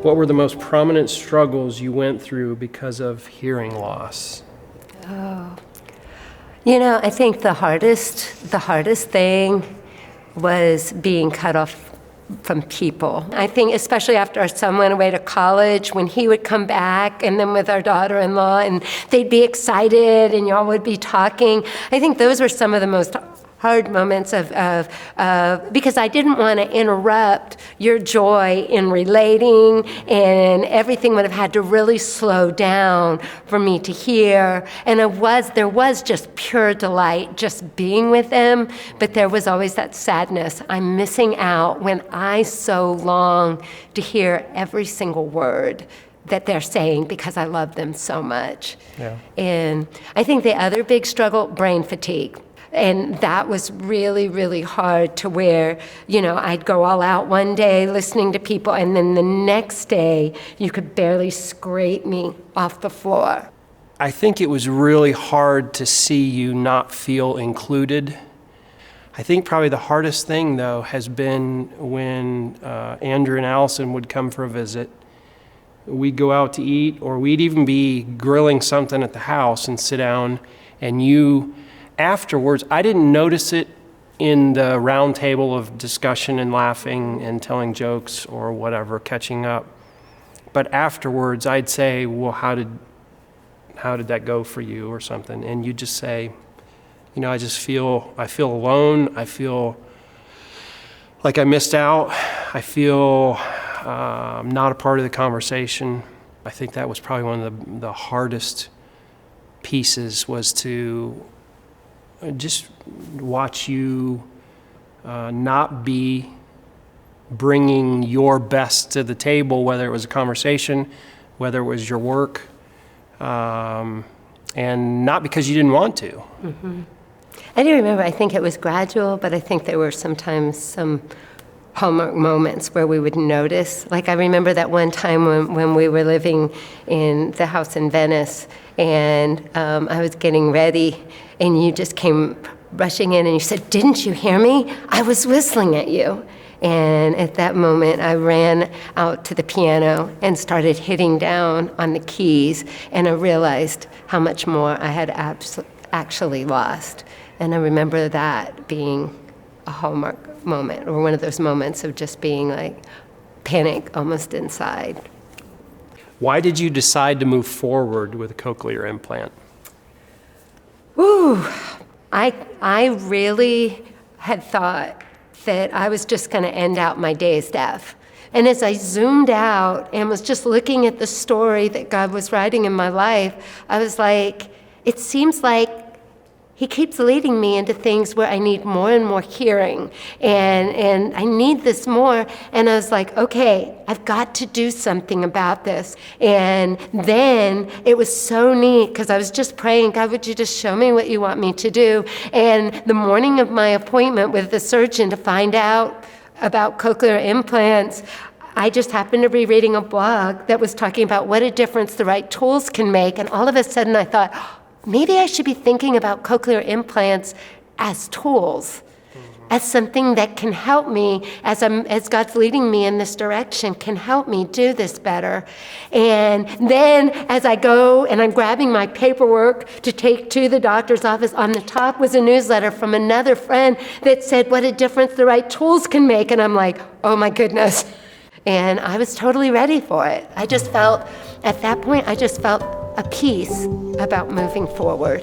What were the most prominent struggles you went through because of hearing loss? Oh, I think the hardest thing was being cut off from people. I think especially after our son went away to college, when he would come back, and then with our daughter-in-law, and they'd be excited, and y'all would be talking. I think those were some of the most hard moments of because I didn't want to interrupt your joy in relating, and everything would have had to really slow down for me to hear. And there was just pure delight just being with them, but there was always that sadness. I'm missing out when I so long to hear every single word that they're saying because I love them so much. Yeah. And I think the other big struggle, brain fatigue. And that was really, really hard to where, I'd go all out one day listening to people, and then the next day you could barely scrape me off the floor. I think it was really hard to see you not feel included. I think probably the hardest thing, though, has been when Andrew and Allison would come for a visit. We'd go out to eat, or we'd even be grilling something at the house and sit down, and you... Afterwards, I didn't notice it in the round table of discussion and laughing and telling jokes or whatever, catching up. But afterwards, I'd say, well, how did that go for you or something? And you just say, I feel alone. I feel like I missed out. I feel not a part of the conversation. I think that was probably one of the hardest pieces, was to just watch you not be bringing your best to the table, whether it was a conversation, whether it was your work, and not because you didn't want to. Mm-hmm. I do remember, I think it was gradual, but I think there were sometimes some Hallmark moments where we would notice. Like I remember that one time when we were living in the house in Venice, and I was getting ready, and you just came rushing in and you said, "Didn't you hear me? I was whistling at you." And at that moment, I ran out to the piano and started hitting down on the keys, and I realized how much more I had actually lost. And I remember that being a Hallmark moment, or one of those moments of just being like panic almost inside. Why did you decide to move forward with a cochlear implant? Ooh, I really had thought that I was just going to end out my days deaf. And as I zoomed out and was just looking at the story that God was writing in my life, I was like, it seems like He keeps leading me into things where I need more and more hearing, and I need this more. And I was like, okay, I've got to do something about this. And then it was so neat because I was just praying, God, would you just show me what you want me to do? And the morning of my appointment with the surgeon to find out about cochlear implants, I just happened to be reading a blog that was talking about what a difference the right tools can make. And all of a sudden I thought, maybe I should be thinking about cochlear implants as tools, as something that can help me, as God's leading me in this direction, can help me do this better. And then as I go and I'm grabbing my paperwork to take to the doctor's office, on the top was a newsletter from another friend that said what a difference the right tools can make. And I'm like, oh my goodness. And I was totally ready for it. At that point, I just felt a peace about moving forward.